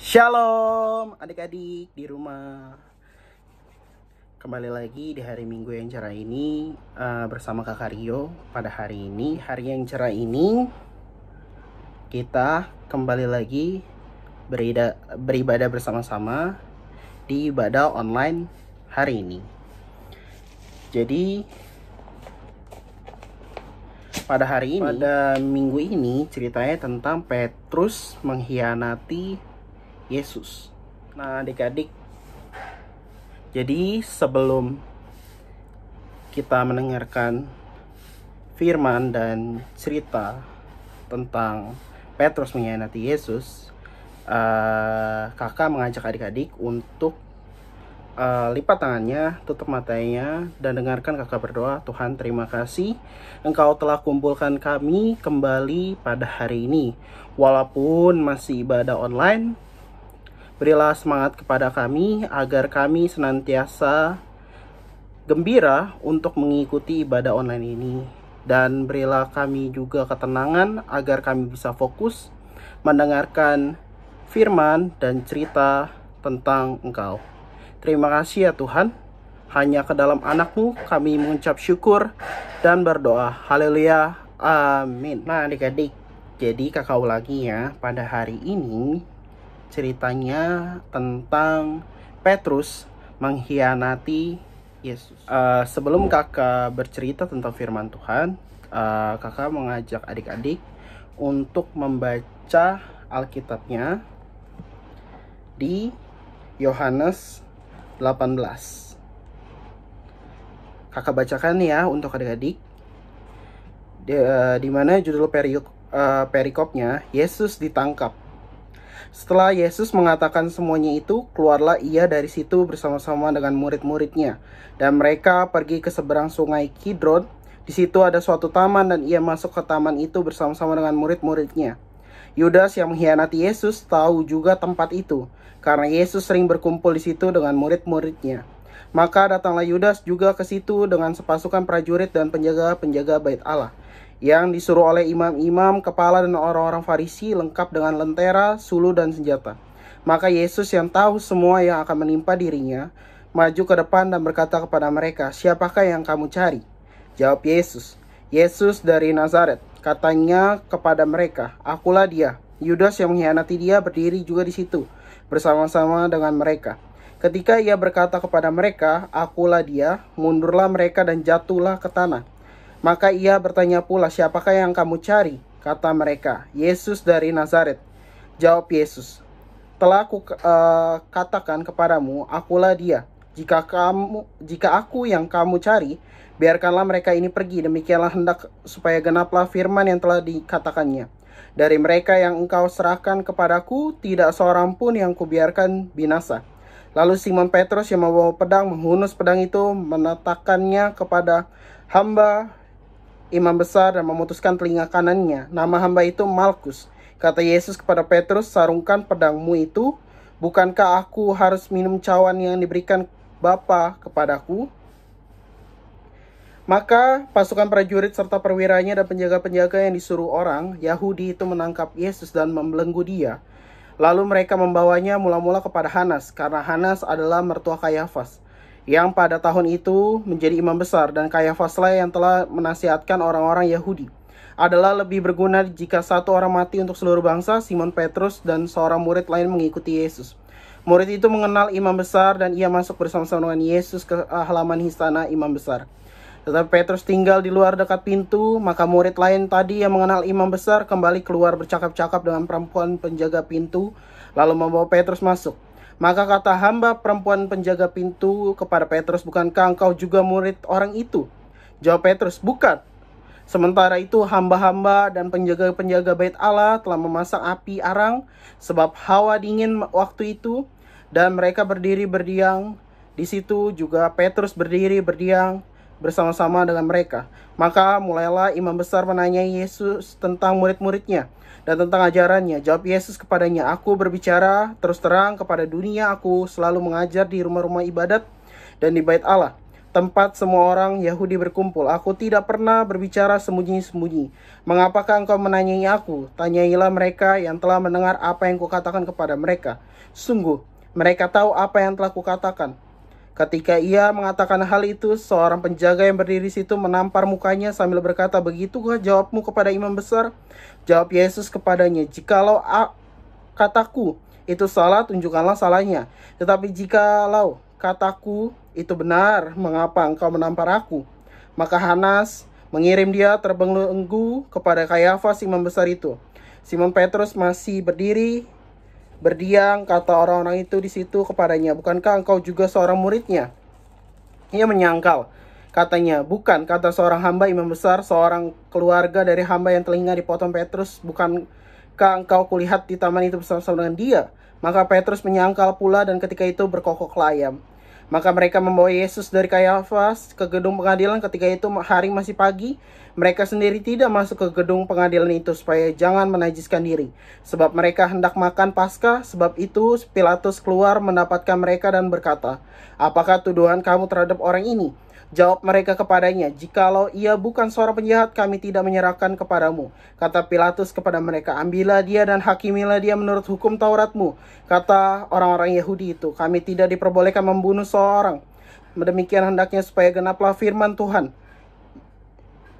Shalom adik-adik di rumah. Kembali lagi di hari Minggu yang cerah ini bersama Kakak Rio. Pada hari ini, hari yang cerah ini, kita kembali lagi beribadah bersama-sama di ibadah online hari ini. Jadi pada hari ini, pada minggu ini ceritanya tentang Petrus mengkhianati Yesus. Nah adik-adik, jadi sebelum kita mendengarkan firman dan cerita tentang Petrus mengkhianati Yesus, kakak mengajak adik-adik untuk lipat tangannya, tutup matanya, dan dengarkan kakak berdoa. Tuhan, terima kasih Engkau telah kumpulkan kami kembali pada hari ini. Walaupun masih ibadah online, berilah semangat kepada kami agar kami senantiasa gembira untuk mengikuti ibadah online ini. Dan berilah kami juga ketenangan agar kami bisa fokus mendengarkan firman dan cerita tentang Engkau. Terima kasih ya Tuhan. Hanya ke dalam anak-Mu kami mengucap syukur dan berdoa. Haleluya. Amin. Nah adik-adik, jadi kakak ulangi ya. Pada hari ini ceritanya tentang Petrus mengkhianati Yesus. Sebelum kakak bercerita tentang firman Tuhan, kakak mengajak adik-adik untuk membaca Alkitabnya di Yohanes 18. Kakak bacakan ya untuk adik-adik. Di mana judul perikopnya, Yesus ditangkap. Setelah Yesus mengatakan semuanya itu, keluarlah ia dari situ bersama-sama dengan murid-muridnya. Dan mereka pergi ke seberang sungai Kidron. Di situ ada suatu taman dan ia masuk ke taman itu bersama-sama dengan murid-muridnya. Yudas yang mengkhianati Yesus tahu juga tempat itu, karena Yesus sering berkumpul di situ dengan murid-muridnya. Maka datanglah Yudas juga ke situ dengan sepasukan prajurit dan penjaga-penjaga bait Allah, yang disuruh oleh imam-imam, kepala dan orang-orang Farisi, lengkap dengan lentera, sulu dan senjata. Maka Yesus yang tahu semua yang akan menimpa dirinya, maju ke depan dan berkata kepada mereka, "Siapakah yang kamu cari?" Jawab Yesus, "Yesus dari Nazaret." Katanya kepada mereka, "Akulah dia." Yudas yang mengkhianati dia berdiri juga di situ, bersama-sama dengan mereka. Ketika ia berkata kepada mereka, "Akulah dia," mundurlah mereka dan jatuhlah ke tanah. Maka ia bertanya pula, "Siapakah yang kamu cari?" Kata mereka, "Yesus dari Nazaret." Jawab Yesus, "Telah aku katakan kepadamu, akulah dia. Jika aku yang kamu cari, biarkanlah mereka ini pergi. Demikianlah hendak supaya genaplah firman yang telah dikatakannya. Dari mereka yang engkau serahkan kepadaku, tidak seorang pun yang kubiarkan binasa." Lalu Simon Petrus yang membawa pedang menghunus pedang itu, menatakannya kepada hamba imam besar dan memutuskan telinga kanannya. Nama hamba itu Malkus. Kata Yesus kepada Petrus, "Sarungkan pedangmu itu. Bukankah aku harus minum cawan yang diberikan Bapa kepadaku?" Maka pasukan prajurit serta perwiranya dan penjaga-penjaga yang disuruh orang Yahudi itu menangkap Yesus dan membelenggu dia. Lalu mereka membawanya mula-mula kepada Hanas, karena Hanas adalah mertua Kayafas, yang pada tahun itu menjadi imam besar, dan Kayafaslah yang telah menasihatkan orang-orang Yahudi. Adalah lebih berguna jika satu orang mati untuk seluruh bangsa. Simon Petrus dan seorang murid lain mengikuti Yesus. Murid itu mengenal imam besar dan ia masuk bersama-sama dengan Yesus ke halaman istana imam besar. Tetapi Petrus tinggal di luar dekat pintu. Maka murid lain tadi yang mengenal imam besar kembali keluar bercakap-cakap dengan perempuan penjaga pintu, lalu membawa Petrus masuk. Maka kata hamba perempuan penjaga pintu kepada Petrus, "Bukankah engkau juga murid orang itu?" Jawab Petrus, "Bukan." Sementara itu hamba-hamba dan penjaga-penjaga bait Allah telah memasang api arang, sebab hawa dingin waktu itu, dan mereka berdiri berdiam. Di situ juga Petrus berdiri berdiam bersama-sama dengan mereka. Maka mulailah imam besar menanyai Yesus tentang murid-muridnya dan tentang ajarannya. Jawab Yesus kepadanya, "Aku berbicara terus terang kepada dunia. Aku selalu mengajar di rumah-rumah ibadat dan di bait Allah. tempat semua orang Yahudi berkumpul. Aku tidak pernah berbicara sembunyi-sembunyi. Mengapakah engkau menanyai aku? Tanyailah mereka yang telah mendengar apa yang kukatakan kepada mereka. Sungguh, mereka tahu apa yang telah kukatakan. Ketika ia mengatakan hal itu, seorang penjaga yang berdiri di situ menampar mukanya sambil berkata, "Begitukah jawabmu kepada imam besar?" Jawab Yesus kepadanya, "Jikalau kataku itu salah, tunjukkanlah salahnya. Tetapi jikalau kataku itu benar, mengapa engkau menampar aku?" Maka Hanas mengirim dia terbelenggu kepada Kayafas imam besar itu. Simon Petrus masih berdiam, kata orang-orang itu di situ kepadanya, "Bukankah engkau juga seorang muridnya?" Ia menyangkal. Katanya, "Bukan," kata seorang hamba imam besar, seorang keluarga dari hamba yang telinga dipotong Petrus. "Bukankah engkau kulihat di taman itu bersama-sama dengan dia?" Maka Petrus menyangkal pula, dan ketika itu berkokoklah ayam. Maka mereka membawa Yesus dari Kayafas ke gedung pengadilan. Ketika itu hari masih pagi. Mereka sendiri tidak masuk ke gedung pengadilan itu supaya jangan menajiskan diri, sebab mereka hendak makan Paskah. Sebab itu Pilatus keluar mendapatkan mereka dan berkata, "Apakah tuduhan kamu terhadap orang ini?" Jawab mereka kepadanya, "Jikalau ia bukan seorang penjahat, kami tidak menyerahkan kepadamu." Kata Pilatus kepada mereka, "Ambillah dia dan hakimilah dia menurut hukum Tauratmu." Kata orang-orang Yahudi itu, "Kami tidak diperbolehkan membunuh seorang. Demikian hendaknya supaya genaplah firman Tuhan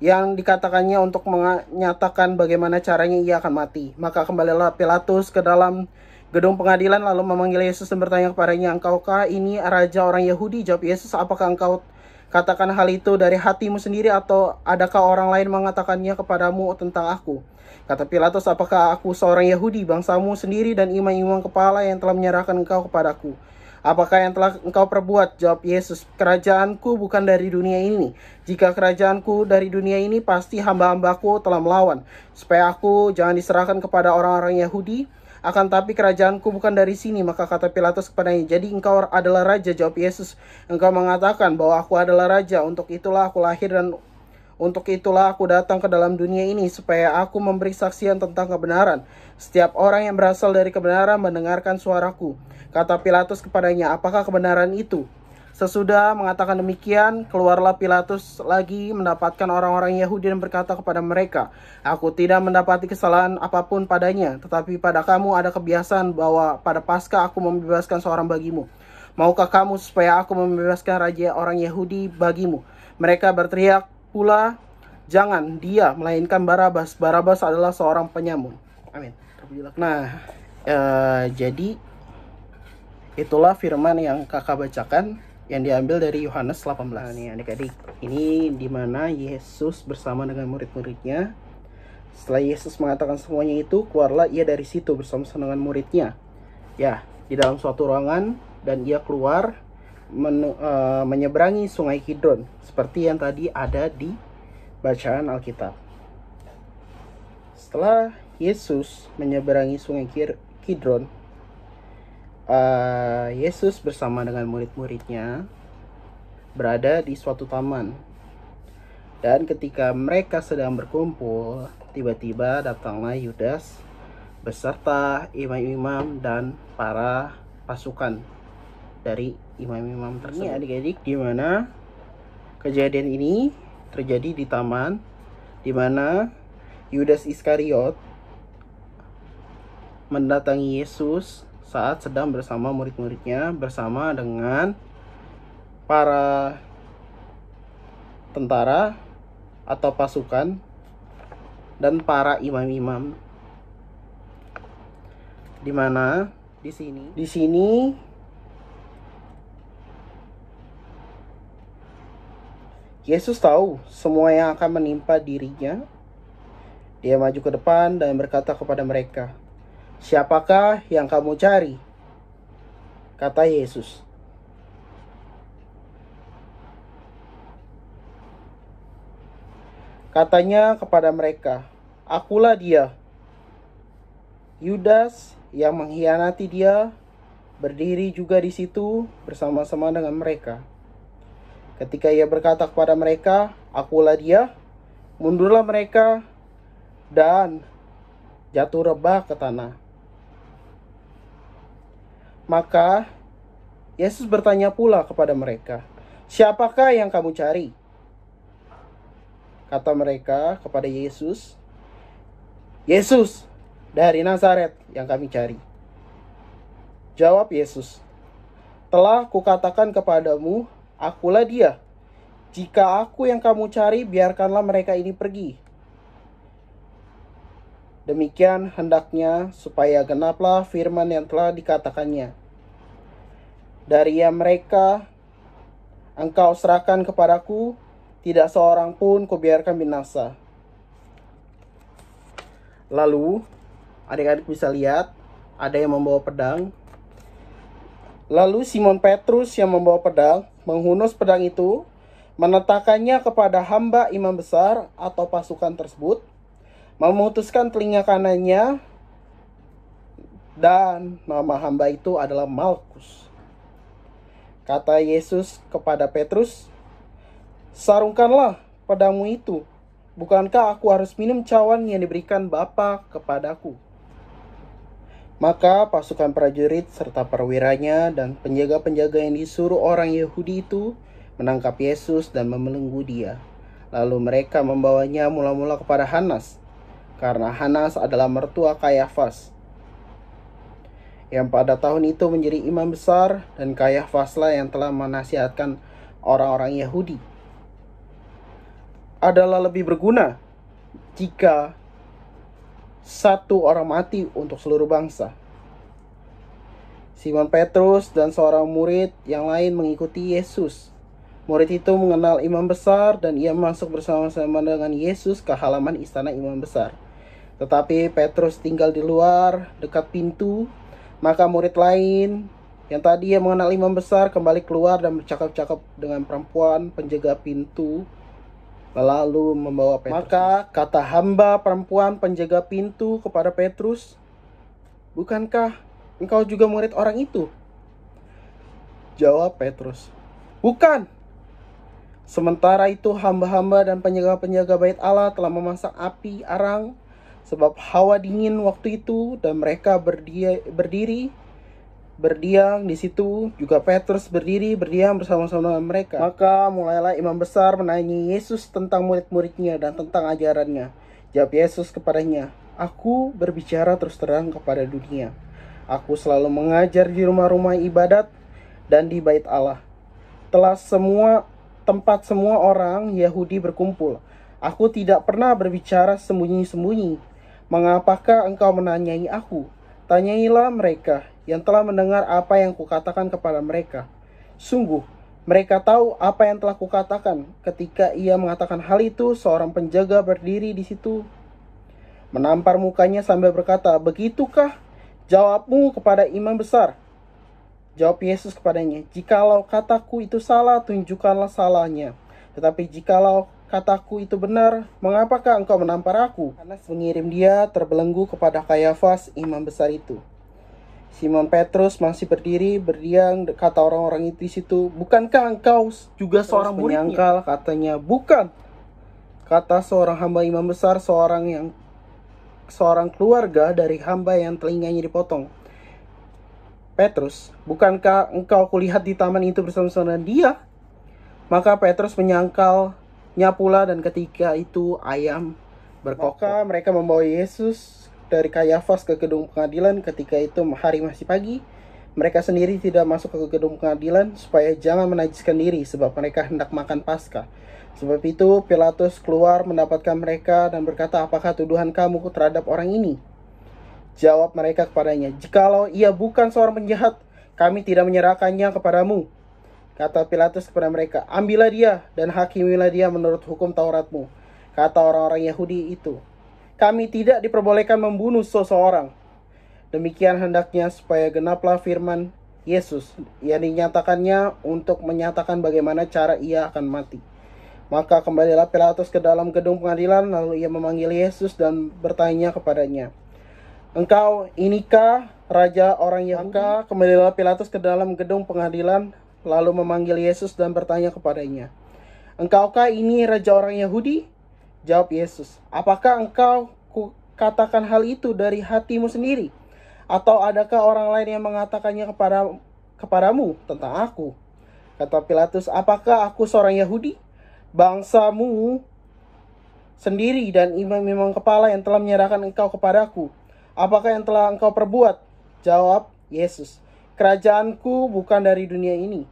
yang dikatakannya untuk menyatakan bagaimana caranya ia akan mati." Maka kembalilah Pilatus ke dalam gedung pengadilan lalu memanggil Yesus dan bertanya kepadanya, "Engkaukah ini raja orang Yahudi?" Jawab Yesus, "Apakah engkau katakan hal itu dari hatimu sendiri, atau adakah orang lain mengatakannya kepadamu tentang aku?" Kata Pilatus, "Apakah aku seorang Yahudi? Bangsamu sendiri dan imam-imam kepala yang telah menyerahkan engkau kepadaku. Apakah yang telah engkau perbuat?" Jawab Yesus, "Kerajaanku bukan dari dunia ini. Jika kerajaanku dari dunia ini, pasti hamba-hambaku telah melawan, supaya aku jangan diserahkan kepada orang-orang Yahudi. Akan tapi kerajaanku bukan dari sini." Maka kata Pilatus kepadanya, "Jadi engkau adalah raja?" Jawab Yesus, "Engkau mengatakan bahwa aku adalah raja. Untuk itulah aku lahir dan untuk itulah aku datang ke dalam dunia ini, supaya aku memberi saksian tentang kebenaran. Setiap orang yang berasal dari kebenaran mendengarkan suaraku." Kata Pilatus kepadanya, "Apakah kebenaran itu?" Sesudah mengatakan demikian, keluarlah Pilatus lagi mendapatkan orang-orang Yahudi dan berkata kepada mereka, "Aku tidak mendapati kesalahan apapun padanya, tetapi pada kamu ada kebiasaan bahwa pada Paskah aku membebaskan seorang bagimu. Maukah kamu supaya aku membebaskan raja orang Yahudi bagimu?" Mereka berteriak pula, "Jangan dia, melainkan Barabas. Barabas adalah seorang penyamun." Amin. Nah, jadi itulah firman yang kakak bacakan, yang diambil dari Yohanes 18. Nah, nih adik-adik, ini dimana Yesus bersama dengan murid-muridnya. Setelah Yesus mengatakan semuanya itu, keluarlah ia dari situ bersama-sama dengan muridnya, ya, di dalam suatu ruangan, dan ia keluar menyeberangi sungai Kidron, seperti yang tadi ada di bacaan Alkitab. Setelah Yesus menyeberangi sungai Kidron, Yesus bersama dengan murid-muridnya berada di suatu taman. Dan ketika mereka sedang berkumpul, tiba-tiba datanglah Yudas beserta imam-imam dan para pasukan dari imam-imam tersebut. Ini adik-adik, di mana kejadian ini terjadi di taman, di mana Yudas Iskariot mendatangi Yesus saat sedang bersama murid-muridnya, bersama dengan para tentara atau pasukan dan para imam-imam. Di mana di sini Yesus tahu semua yang akan menimpa dirinya. Dia maju ke depan dan berkata kepada mereka, "Siapakah yang kamu cari?" Kata Yesus. Katanya kepada mereka, "Akulah dia." Yudas yang mengkhianati dia berdiri juga di situ bersama-sama dengan mereka. Ketika ia berkata kepada mereka, "Akulah dia," mundurlah mereka dan jatuh rebah ke tanah. Maka Yesus bertanya pula kepada mereka, "Siapakah yang kamu cari?" Kata mereka kepada Yesus, "Yesus dari Nazaret yang kami cari." Jawab Yesus, "Telah kukatakan kepadamu, akulah dia. Jika aku yang kamu cari, biarkanlah mereka ini pergi." Demikian hendaknya supaya genaplah firman yang telah dikatakannya, "Dari yang mereka engkau serahkan kepadaku, tidak seorang pun kubiarkan binasa." Lalu adik-adik bisa lihat ada yang membawa pedang. Lalu Simon Petrus yang membawa pedang menghunus pedang itu, menetakannya kepada hamba imam besar atau pasukan tersebut, memutuskan telinga kanannya, dan nama hamba itu adalah Malkus. Kata Yesus kepada Petrus, "Sarungkanlah pedangmu itu. Bukankah aku harus minum cawan yang diberikan Bapa kepadaku?" Maka pasukan prajurit serta perwiranya dan penjaga-penjaga yang disuruh orang Yahudi itu menangkap Yesus dan membelenggu dia. Lalu mereka membawanya mula-mula kepada Hanas, karena Hanas adalah mertua Kayafas, yang pada tahun itu menjadi imam besar, dan Kayafaslah yang telah menasihatkan orang-orang Yahudi. Adalah lebih berguna jika satu orang mati untuk seluruh bangsa. Simon Petrus dan seorang murid yang lain mengikuti Yesus. Murid itu mengenal imam besar dan ia masuk bersama-sama dengan Yesus ke halaman istana imam besar. Tetapi Petrus tinggal di luar dekat pintu. Maka murid lain yang tadi ia mengenal imam besar kembali keluar dan bercakap-cakap dengan perempuan penjaga pintu, lalu membawa Petrus. Maka kata hamba perempuan penjaga pintu kepada Petrus, "Bukankah engkau juga murid orang itu?" Jawab Petrus, "Bukan." Sementara itu hamba-hamba dan penjaga-penjaga bait Allah telah memasak api arang, sebab hawa dingin waktu itu, dan mereka berdiam di situ. Juga Petrus berdiam bersama-sama dengan mereka. Maka mulailah imam besar menanyai Yesus tentang murid-muridnya dan tentang ajarannya. Jawab Yesus kepadanya, "Aku berbicara terus terang kepada dunia. Aku selalu mengajar di rumah-rumah ibadat dan di bait Allah. Telah tempat semua orang Yahudi berkumpul. Aku tidak pernah berbicara sembunyi-sembunyi. Mengapakah engkau menanyai aku? Tanyailah mereka yang telah mendengar apa yang kukatakan kepada mereka. Sungguh, mereka tahu apa yang telah kukatakan." Ketika ia mengatakan hal itu, seorang penjaga berdiri di situ, menampar mukanya sambil berkata, "Begitukah jawabmu kepada imam besar?" Jawab Yesus kepadanya, "Jikalau kataku itu salah, tunjukkanlah salahnya. Tetapi jikalau kataku itu benar, mengapakah engkau menampar aku?" Hanas mengirim dia terbelenggu kepada Kayafas, imam besar itu. Simon Petrus masih berdiam, kata orang-orang itu di situ, "Bukankah engkau juga seorang muridnya?" Menyangkal, katanya, "Bukan." Kata seorang hamba imam besar, seorang keluarga dari hamba yang telinganya dipotong, "Petrus, bukankah engkau kulihat di taman itu bersama-sama dengan dia?" Maka Petrus menyangkalnya pula, dan ketika itu ayam berkokok. Maka mereka membawa Yesus dari Kayafas ke gedung pengadilan. Ketika itu hari masih pagi. Mereka sendiri tidak masuk ke gedung pengadilan supaya jangan menajiskan diri, sebab mereka hendak makan Paskah. Sebab itu Pilatus keluar mendapatkan mereka dan berkata, "Apakah tuduhan kamu terhadap orang ini?" Jawab mereka kepadanya, "Jikalau ia bukan seorang penjahat, kami tidak menyerahkannya kepadamu." Kata Pilatus kepada mereka, "Ambillah dia dan hakimilah dia menurut hukum Tauratmu." Kata orang-orang Yahudi itu, "Kami tidak diperbolehkan membunuh seseorang." Demikian hendaknya supaya genaplah firman Yesus yang dinyatakannya untuk menyatakan bagaimana cara ia akan mati. Maka kembalilah Pilatus ke dalam gedung pengadilan, lalu ia memanggil Yesus dan bertanya kepadanya, "Engkau inikah raja orang Yahudi?" Maka kembalilah Pilatus ke dalam gedung pengadilan, lalu memanggil Yesus dan bertanya kepadanya, "Engkaukah ini raja orang Yahudi?" Jawab Yesus, "Apakah engkau katakan hal itu dari hatimu sendiri? Atau adakah orang lain yang mengatakannya kepadamu tentang aku?" Kata Pilatus, apakah aku seorang Yahudi? Bangsamu sendiri dan imam-imam kepala yang telah menyerahkan engkau kepadaku. Apakah yang telah engkau perbuat? Jawab Yesus, kerajaanku bukan dari dunia ini.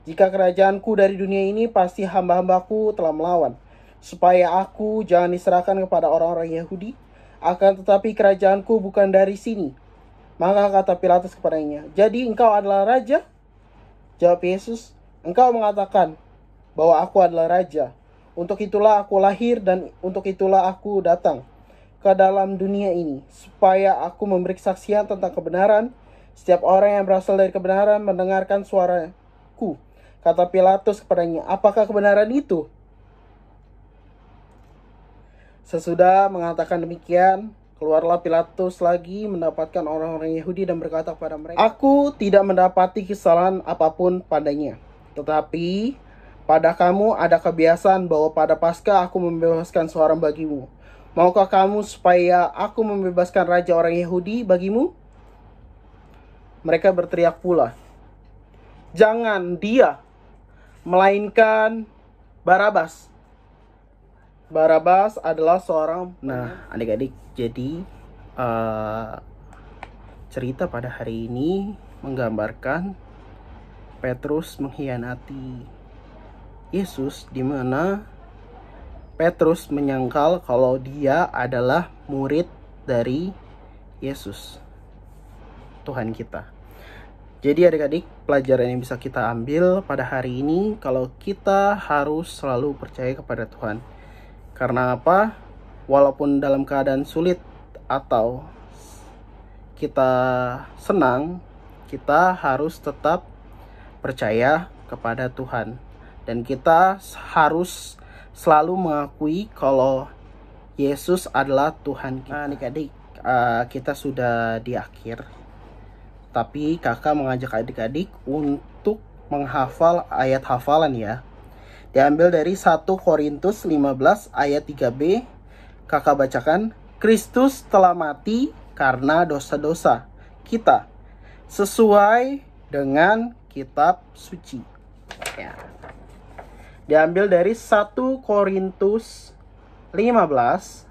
Jika kerajaanku dari dunia ini, pasti hamba-hambaku telah melawan, supaya aku jangan diserahkan kepada orang-orang Yahudi. Akan tetapi kerajaanku bukan dari sini. Maka kata Pilatus kepadanya, jadi engkau adalah raja? Jawab Yesus, engkau mengatakan bahwa aku adalah raja. Untuk itulah aku lahir dan untuk itulah aku datang ke dalam dunia ini, supaya aku memberi kesaksian tentang kebenaran. Setiap orang yang berasal dari kebenaran mendengarkan suaraku. Kata Pilatus kepadanya, apakah kebenaran itu? Sesudah mengatakan demikian, keluarlah Pilatus lagi mendapatkan orang-orang Yahudi dan berkata kepada mereka, aku tidak mendapati kesalahan apapun padanya. Tetapi pada kamu ada kebiasaan bahwa pada Paskah aku membebaskan seorang bagimu. Maukah kamu supaya aku membebaskan raja orang Yahudi bagimu? Mereka berteriak pula, jangan dia, melainkan Barabas. Barabas adalah seorang... Nah, adik-adik, jadi cerita pada hari ini menggambarkan Petrus mengkhianati Yesus, di mana Petrus menyangkal kalau dia adalah murid dari Yesus, Tuhan kita. Jadi adik-adik, pelajaran yang bisa kita ambil pada hari ini, kalau kita harus selalu percaya kepada Tuhan. Karena apa? Walaupun dalam keadaan sulit atau kita senang, kita harus tetap percaya kepada Tuhan. Dan kita harus selalu mengakui kalau Yesus adalah Tuhan kita. Nah, adik-adik, kita sudah di akhir. Tapi kakak mengajak adik-adik untuk menghafal ayat hafalan ya. Diambil dari 1 Korintus 15 ayat 3b. Kakak bacakan, Kristus telah mati karena dosa-dosa kita, sesuai dengan kitab suci. Ya. Diambil dari 1 Korintus 15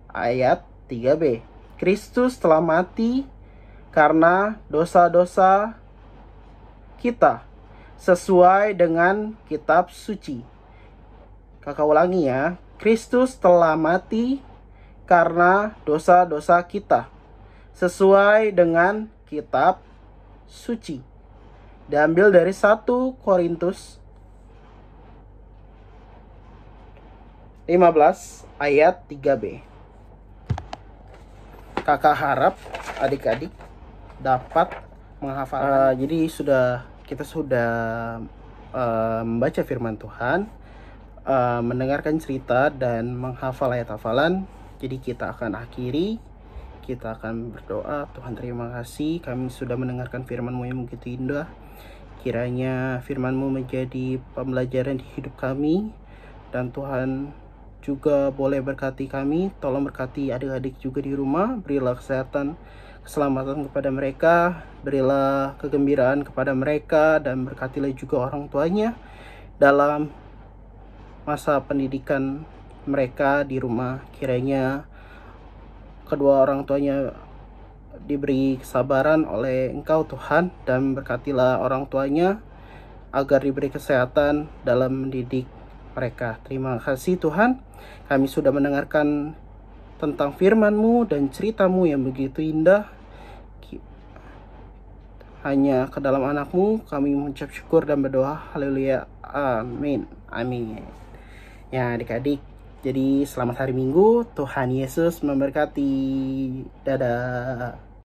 ayat 3b. Kristus telah mati karena dosa-dosa kita, sesuai dengan kitab suci. Kakak ulangi ya. Kristus telah mati karena dosa-dosa kita, sesuai dengan kitab suci. Diambil dari 1 Korintus 15 ayat 3b. Kakak harap adik-adik dapat menghafal. Jadi kita sudah membaca firman Tuhan, mendengarkan cerita dan menghafal ayat hafalan. Jadi kita akan akhiri, kita akan berdoa. Tuhan, terima kasih kami sudah mendengarkan firman-Mu yang begitu indah. Kiranya firman-Mu menjadi pembelajaran di hidup kami, dan Tuhan juga boleh berkati kami. Tolong berkati adik-adik juga di rumah. Berilah kesehatan, keselamatan kepada mereka, berilah kegembiraan kepada mereka, dan berkatilah juga orang tuanya dalam masa pendidikan mereka di rumah. Kiranya kedua orang tuanya diberi kesabaran oleh Engkau Tuhan, dan berkatilah orang tuanya agar diberi kesehatan dalam mendidik mereka. Terima kasih Tuhan, kami sudah mendengarkan tentang firman-Mu dan cerita-Mu yang begitu indah. Hanya ke dalam anak-Mu kami mengucap syukur dan berdoa. Haleluya. Amin. Amin. Ya adik-adik, jadi selamat hari Minggu. Tuhan Yesus memberkati. Dadah.